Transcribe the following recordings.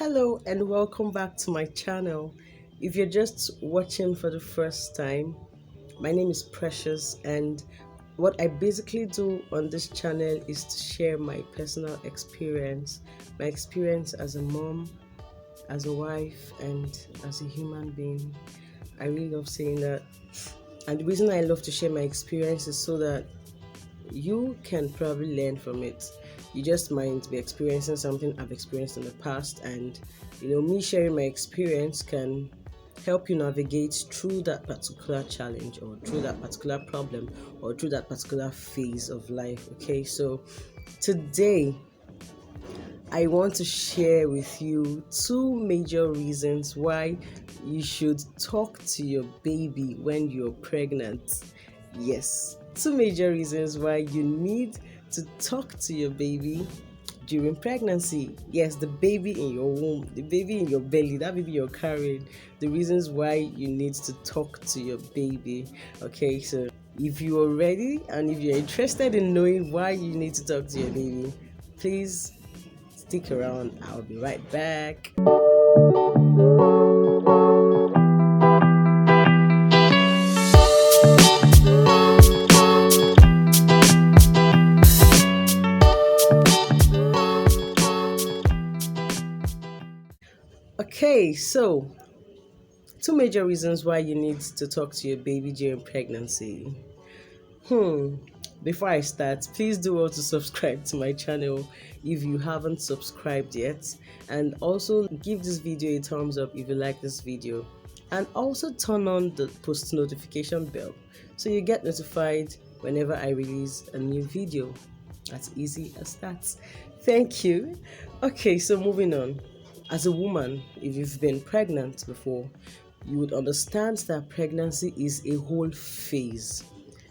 Hello and welcome back to my channel. If you're just watching for the first time, my name is Precious, and what I basically do on this channel is to share my personal experience, my experience as a mom, as a wife, and as a human being. I really love saying that. And the reason I love to share my experience is so that you can probably learn from it. You just might be experiencing something I've experienced in the past, and me sharing my experience can help you navigate through that particular challenge or through that particular problem or through that particular phase of life. Okay, so today I want to share with you two major reasons why you should talk to your baby when you're pregnant. Yes, two major reasons why you need to talk to your baby during pregnancy. Yes, the baby in your womb, the baby in your belly, that baby you're carrying, the reasons why you need to talk to your baby. Okay, so if you are ready and if you're interested in knowing why you need to talk to your baby, please stick around. I'll be right back. Okay, so two major reasons why you need to talk to your baby during pregnancy. Before I start, please do well to subscribe to my channel if you haven't subscribed yet, and also give this video a thumbs up if you like this video, and also turn on the post notification bell so you get notified whenever I release a new video. As easy as that. Thank you. Okay, so moving on. As a woman, if you've been pregnant before, you would understand that pregnancy is a whole phase.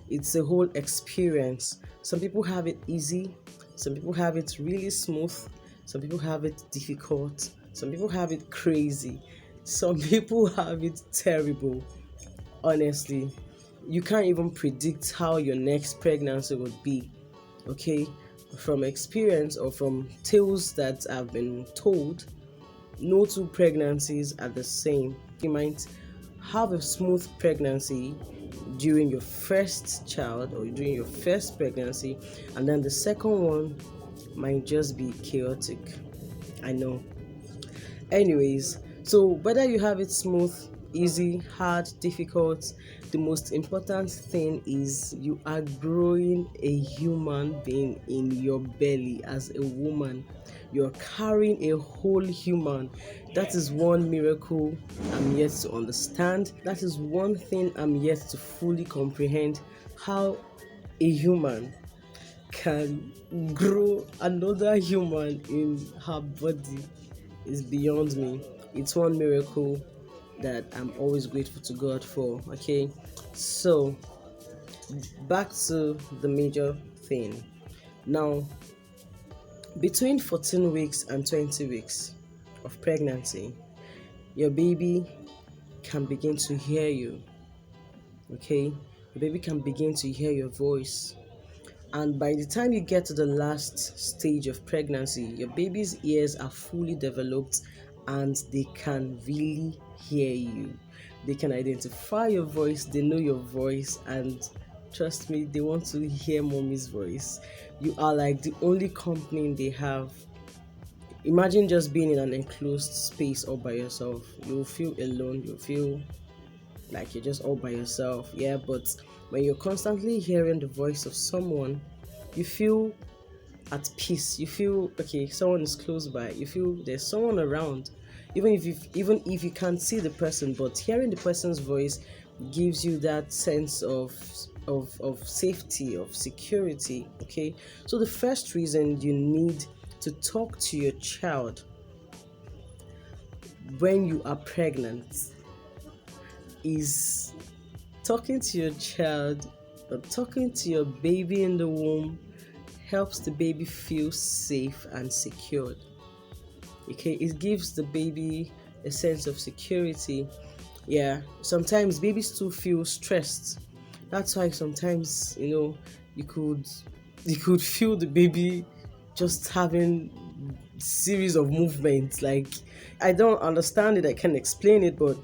It's a whole experience. Some people have it easy, some people have it really smooth, some people have it difficult, some people have it crazy, some people have it terrible. Honestly, you can't even predict how your next pregnancy would be. Okay, from experience or from tales that I've been told, no two pregnancies are the same. You might have a smooth pregnancy during your first child or during your first pregnancy, and then the second one might just be chaotic. I know. Anyways, so whether you have it smooth, easy, hard, difficult, the most important thing is you are growing a human being in your belly as a woman. You're carrying a whole human. That is one miracle I'm yet to understand. That is one thing I'm yet to fully comprehend, how a human can grow another human in her body is beyond me. It's one miracle that I'm always grateful to God for. Okay, so back to the major thing. Now, between 14 weeks and 20 weeks of pregnancy, your baby can begin to hear you. Okay, your baby can begin to hear your voice. And by the time you get to the last stage of pregnancy, your baby's ears are fully developed and they can really hear you. They can identify your voice, they know your voice, and trust me, they want to hear mommy's voice. You are like the only company they have. Imagine just being in an enclosed space all by yourself. You'll feel alone, you'll feel like you're just all by yourself. Yeah, but when you're constantly hearing the voice of someone, you feel at peace. You feel okay, someone is close by. You feel there's someone around. Even if you can't see the person, but hearing the person's voice gives you that sense of safety, of security. Okay, so the first reason you need to talk to your child when you are pregnant is talking to your child or talking to your baby in the womb helps the baby feel safe and secured. Okay, it gives the baby a sense of security. Yeah, sometimes babies too feel stressed. That's why sometimes you could feel the baby just having series of movements. Like, I don't understand it, I can't explain it, but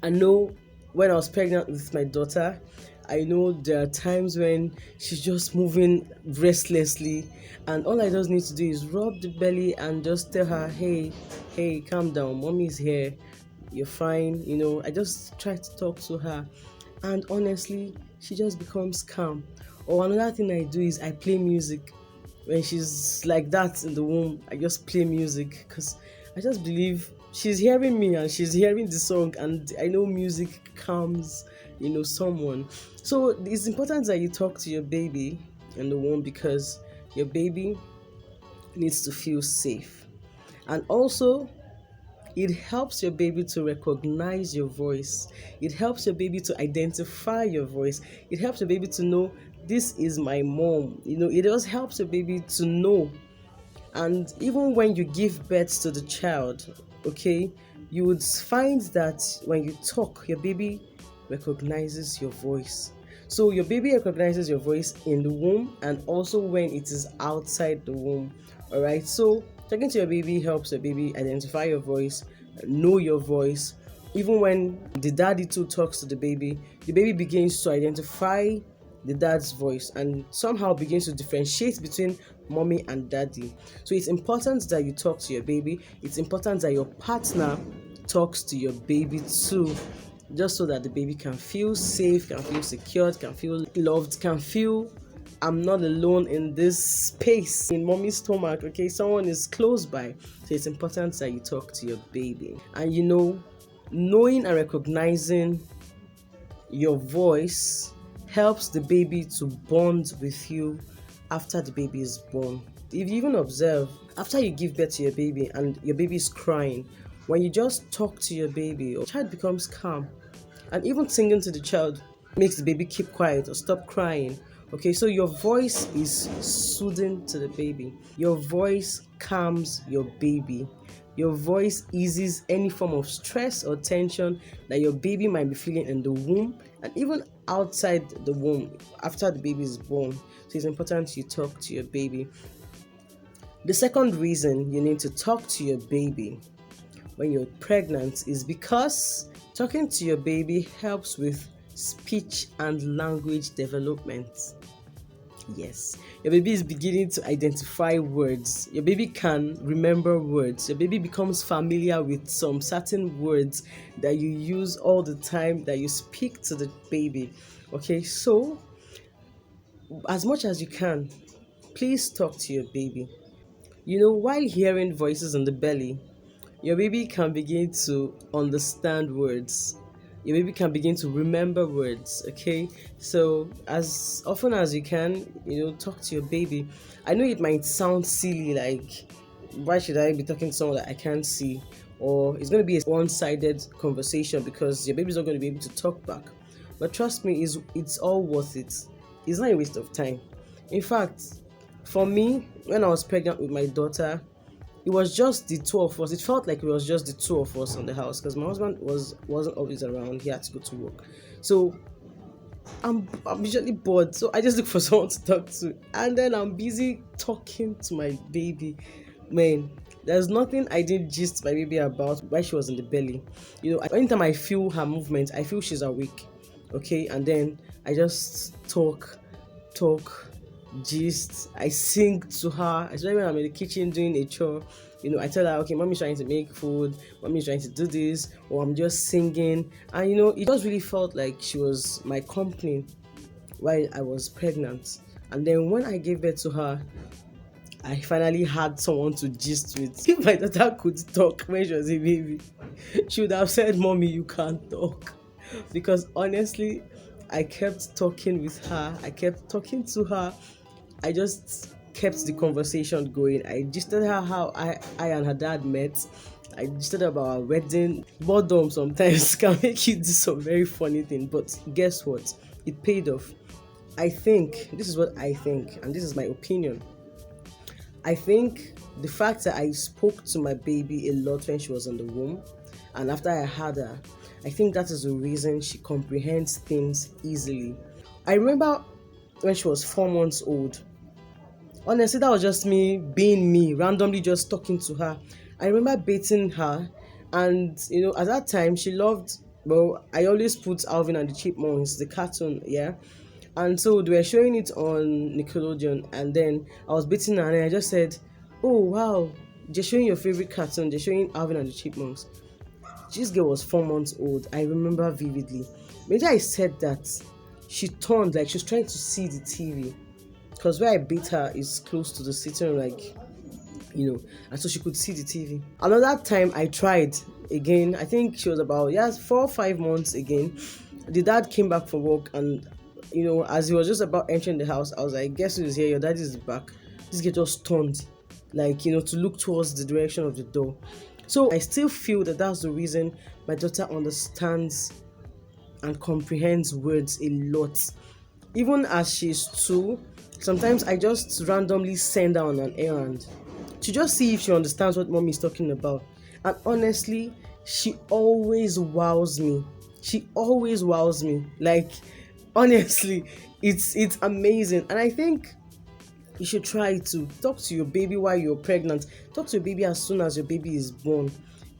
I know when I was pregnant with my daughter, I know there are times when she's just moving restlessly, and all I just need to do is rub the belly and just tell her, hey, hey, calm down, mommy's here, you're fine. I just try to talk to her, and honestly, she just becomes calm. Or another thing I do is I play music. When she's like that in the womb, I just play music because I just believe she's hearing me and she's hearing the song, and I know music calms, someone. So it's important that you talk to your baby in the womb, because your baby needs to feel safe. And also, it helps your baby to recognize your voice. It helps your baby to identify your voice. It helps your baby to know, this is my mom. It just helps your baby to know. And even when you give birth to the child, okay, you would find that when you talk, your baby recognizes your voice. So your baby recognizes your voice in the womb and also when it is outside the womb. All right. So talking to your baby helps your baby identify your voice, know your voice. Even when the daddy too talks to the baby begins to identify the dad's voice and somehow begins to differentiate between mommy and daddy. So it's important that you talk to your baby. It's important that your partner talks to your baby too, just so that the baby can feel safe, can feel secured, can feel loved, can feel, I'm not alone in this space in mommy's stomach. Okay, someone is close by. So it's important that you talk to your baby. And knowing and recognizing your voice helps the baby to bond with you after the baby is born. If you even observe, after you give birth to your baby and your baby is crying, when you just talk to your baby, the child becomes calm. And even singing to the child makes the baby keep quiet or stop crying. Okay, so your voice is soothing to the baby. Your voice calms your baby. Your voice eases any form of stress or tension that your baby might be feeling in the womb and even outside the womb after the baby is born. So it's important you talk to your baby. The second reason you need to talk to your baby when you're pregnant is because talking to your baby helps with speech and language development. Yes, your baby is beginning to identify words. Your baby can remember words. Your baby becomes familiar with some certain words that you use all the time, that you speak to the baby. Okay, so as much as you can, please talk to your baby. While hearing voices in the belly, your baby can begin to understand words. Your baby can begin to remember words. Okay, so as often as you can, talk to your baby. I know it might sound silly, like, why should I be talking to someone that I can't see? Or it's going to be a one-sided conversation because your baby's not going to be able to talk back. But trust me, it's all worth it. It's not a waste of time. In fact, for me, when I was pregnant with my daughter, it was just the two of us. It felt like it was just the two of us in the house because my husband wasn't always around. He had to go to work. So I'm usually bored. So I just look for someone to talk to. And then I'm busy talking to my baby. Man, there's nothing I didn't gist my baby about while she was in the belly. Anytime I feel her movement, I feel she's awake. Okay, and then I just talk, gist. I sing to her, especially when I'm in the kitchen doing a chore. I tell her, okay, mommy's trying to make food, mommy's trying to do this, or I'm just singing. And it just really felt like she was my company while I was pregnant. And then when I gave birth to her, I finally had someone to gist with. If my daughter could talk when she was a baby, she would have said, Mommy, you can't talk. Because honestly, I kept talking with her, I kept talking to her. I just kept the conversation going. I just told her how I and her dad met. I just told her about our wedding. Boredom sometimes can make you do some very funny thing, but guess what? It paid off. This is what I think, and this is my opinion. I think the fact that I spoke to my baby a lot when she was in the womb, and after I had her, I think that is the reason she comprehends things easily. I remember when she was 4 months old, Honestly, that was just me being me, randomly just talking to her. I remember baiting her, and at that time she loved. Well, I always put Alvin and the Chipmunks, the cartoon, yeah. And so they were showing it on Nickelodeon, and then I was baiting her, and I just said, "Oh wow, they're showing your favorite cartoon. They're showing Alvin and the Chipmunks." This girl was 4 months old. I remember vividly. Maybe I said that, she turned like she was trying to see the TV, because where I beat her is close to the sitting room, like, and so she could see the TV. Another time I tried again, I think she was about, yeah, 4 or 5 months again. The dad came back from work, and as he was just about entering the house, I was like, "Guess who's here? Your daddy is back." This girl just turned, like, to look towards the direction of the door. So I still feel that that's the reason my daughter understands and comprehends words a lot. Even as she's 2, sometimes I just randomly send her on an errand to just see if she understands what mommy is talking about. And honestly, she always wows me. She always wows me. Like, honestly, it's amazing. And I think you should try to talk to your baby while you're pregnant. Talk to your baby as soon as your baby is born.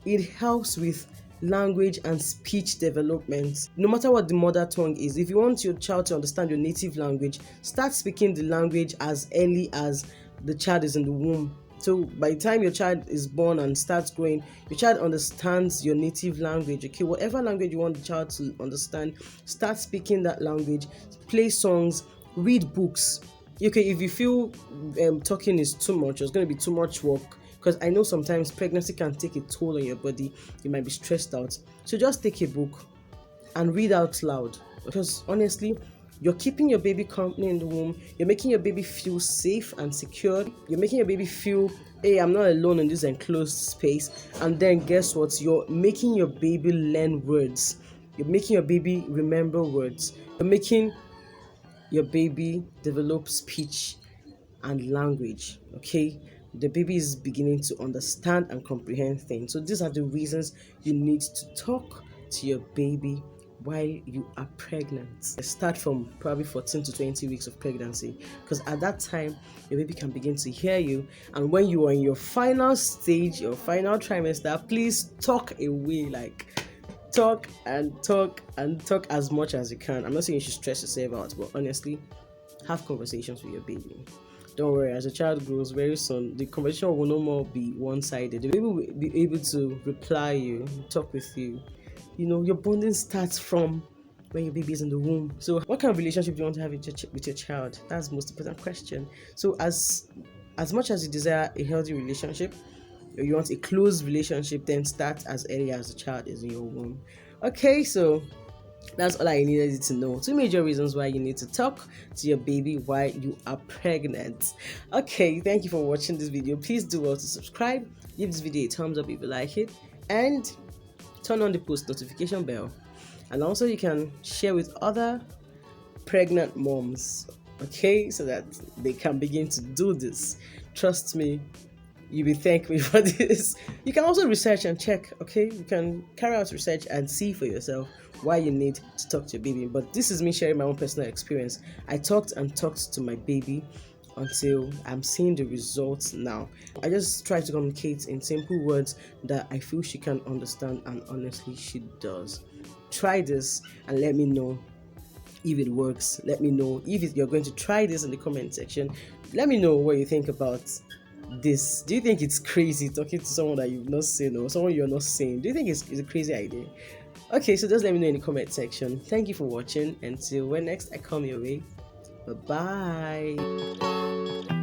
It helps with language and speech development. No matter what the mother tongue is, if you want your child to understand your native language, start speaking the language as early as the child is in the womb. So by the time your child is born and starts growing, your child understands your native language. Okay, whatever language you want the child to understand, start speaking that language. Play songs, read books. Okay, if you feel talking is too much, it's going to be too much work, because I know sometimes pregnancy can take a toll on your body. You might be stressed out. So just take a book and read out loud, because honestly, you're keeping your baby company in the womb. You're making your baby feel safe and secure. You're making your baby feel, hey, I'm not alone in this enclosed space. And then guess what? You're making your baby learn words. You're making your baby remember words. You're making your baby develop speech and language. Okay, the baby is beginning to understand and comprehend things. So these are the reasons you need to talk to your baby while you are pregnant. Start from probably 14 to 20 weeks of pregnancy, because at that time your baby can begin to hear you. And when you are in your final stage, your final trimester, please talk away. Like, talk and talk and talk as much as you can. I'm not saying you should stress yourself out, but honestly, have conversations with your baby. Don't worry, as your child grows very soon, the conversation will no more be one-sided. The baby will be able to reply you, talk with you. Your bonding starts from when your baby is in the womb. So what kind of relationship do you want to have with your child? That's the most important question. So as much as you desire a healthy relationship, or you want a close relationship, then start as early as the child is in your womb. Okay, so that's all I needed you to know. 2 major reasons why you need to talk to your baby while you are pregnant. Okay, thank you for watching this video. Please do well to subscribe, give this video a thumbs up if you like it, and turn on the post notification bell. And also you can share with other pregnant moms, okay, so that they can begin to do this. Trust me, you will thank me for this. You can also research and check, okay? You can carry out research and see for yourself why you need to talk to your baby. But this is me sharing my own personal experience. I talked and talked to my baby until I'm seeing the results now. I just try to communicate in simple words that I feel she can understand, and honestly, she does. Try this and let me know if it works. Let me know if you're going to try this in the comment section. Let me know what you think about this. Do you think it's crazy talking to someone that you've not seen, or someone you're not seeing? Do you think it's a crazy idea? Okay, so just let me know in the comment section. Thank you for watching. Until when next I come your way, bye bye.